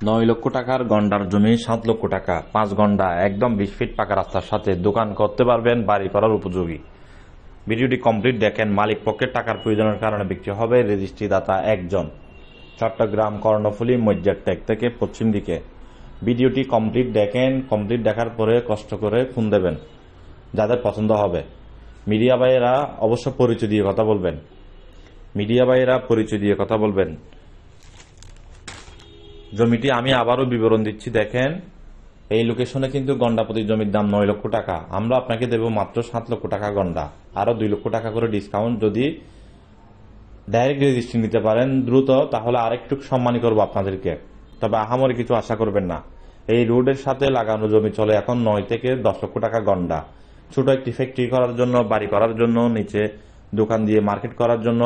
9 লক্ষ টাকার গন্ডার জমি 7 লক্ষ টাকা, 5 গন্ডা, একদম 20 ফিট পাকা রাস্তার সাথে দোকান করতে পারবেন, বাড়ি করার উপযোগী। ভিডিওটি কমপ্লিট দেখেন। মালিক পক্ষের টাকার প্রয়োজনের কারণে বিক্রি হবে। রেজিস্ট্রি দাতা একজন। চট্টগ্রাম কর্ণফুলী মজ্জার ট্যাগ থেকে পশ্চিম দিকে। ভিডিওটি কমপ্লিট দেখেন। কমপ্লিট দেখার পরে কষ্ট করে ফোন দেবেন যাদের পছন্দ হবে। মিডিয়া ভাইয়েরা অবশ্য পরিচয় দিয়ে কথা বলবেন। জমিটি আমি আবারও বিবরণ দিচ্ছি, দেখেন। এই লোকেশনে কিন্তু গন্ডাপতি জমির দাম 9 লক্ষ টাকা। আমরা আপনাকে দেব মাত্র 7 লক্ষ টাকা গন্ডা, আরো 2 লক্ষ টাকা করে ডিসকাউন্ট। যদি ডাইরেক্ট রেজিস্ট্রি নিতে পারেন দ্রুত, তাহলে আরেকটু সম্মানী করবো আপনাদেরকে। তবে আহামরি কিছু আশা করবেন না। এই রোডের সাথে লাগানো জমি চলে এখন 9 থেকে 10 লক্ষ টাকা গন্ডা। ছোট একটি ফ্যাক্টরি করার জন্য, বাড়ি করার জন্য, নিচে দোকান দিয়ে মার্কেট করার জন্য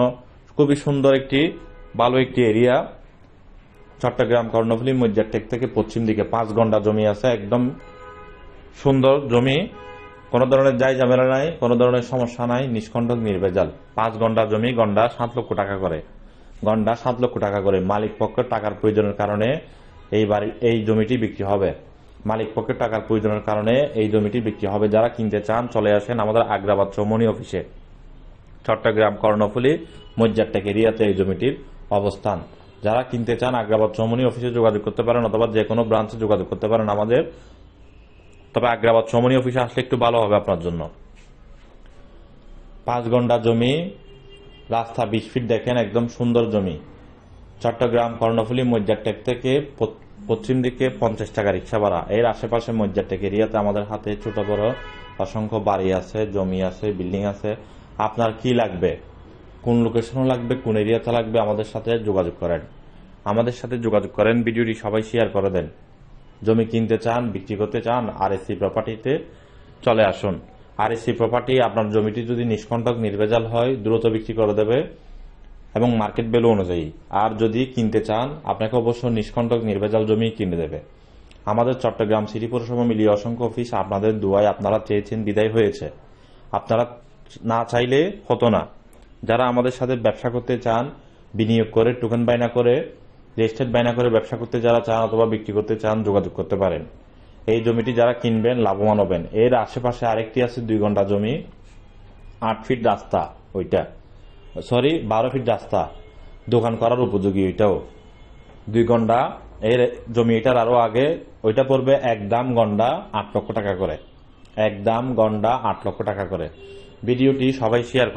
খুবই সুন্দর একটি ভালো একটি এরিয়া। চট্টগ্রাম কর্ণফুলী মজ্জার টেক থেকে পশ্চিম দিকে 5 গন্ডা জমি আছে। একদম সুন্দর জমি, কোনো ধরনের যাই ঝামেলা নাই, কোনো ধরনের সমস্যা নাই, নিষ্কণ্টক নির্ভেজাল। 5 গন্ডা জমি, গন্ডা 7 লক্ষ টাকা করে। মালিক পক্ষের টাকার প্রয়োজনের কারণে এই জমিটি বিক্রি হবে। যারা কিনতে চান চলে আসেন আমাদের আগ্রাবাদ চৌমনি অফিসে। চট্টগ্রাম কর্ণফুলী মজ্জার টেক এরিয়াতে এই জমিটির অবস্থান। যারা কিনতে চান আগ্রাবাদ চৌমনি অফিসে যোগাযোগ করতে পারেন, অথবা যে কোনো ব্রাঞ্চে যোগাযোগ করতে পারেন আমাদের। তবে আগ্রাবাদ চৌমনি অফিসে আসলে একটু ভালো হবে আপনার জন্য। 5 গন্ডা জমি, রাস্তা 20 ফিট, দেখেন একদম সুন্দর জমি। চট্টগ্রাম কর্ণফুলী মজ্জার টেক থেকে পশ্চিম দিকে 50 টাকা রিক্সা ভাড়া। এর আশেপাশে মজ্জার টেক এরিয়াতে আমাদের হাতে ছোট বড় অসংখ্য বাড়ি আছে, জমি আছে, বিল্ডিং আছে। আপনার কি লাগবে, কোন লোকেশনে লাগবে, কোন এরিয়াতে লাগবে, আমাদের সাথে যোগাযোগ করেন। ভিডিওটি সবাই শেয়ার করে দেন। জমি কিনতে চান, বিক্রি করতে চান, আরএসসি প্রপার্টিতে চলে আসুন। আরএসসি প্রপার্টি আপনার জমিটি যদি নিষ্কণ্টক নির্ভেজাল হয় দ্রুত বিক্রি করে দেবে এবং মার্কেট ভ্যালু অনুযায়ী। আর যদি কিনতে চান আপনাকে অবশ্য নিষ্কণ্টক নির্ভেজাল জমি কিনে দেবে। আমাদের চট্টগ্রাম সিটি পৌরসভা মিলিয়ে অসংখ্য অফিস আপনাদের দোয়ায় আপনারা চেয়েছেন বিদায় হয়েছে। আপনারা না চাইলে হতো না। যারা আমাদের সাথে ব্যবসা করতে চান, বিনিয়োগ করে টোকেন বাইনা করে, রেজিস্টার্ড বাইনা করে ব্যবসা করতে যারা চান অথবা বিক্রি করতে চান যোগাযোগ করতে পারেন। এই জমিটি যারা কিনবেন লাভবান হবেন। এর আশেপাশে আরেকটি আছে 2 গন্ডা জমি, 8 ফিট রাস্তা, 12 ফিট রাস্তা, দোকান করার উপযোগী। ওইটাও 2 গন্ডা। এর জমি এটার আরো আগে, ওইটা পড়বে একদম গন্ডা 8 লক্ষ টাকা করে। ভিডিওটি সবাই শেয়ার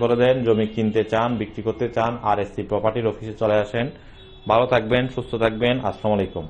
করে দেন। জমি কিনতে চান, বিক্রি করতে চান, আরএসসি প্রপার্টির অফিসে চলে আসেন। ভালো থাকবেন, সুস্থ থাকবেন। আসসালামু আলাইকুম।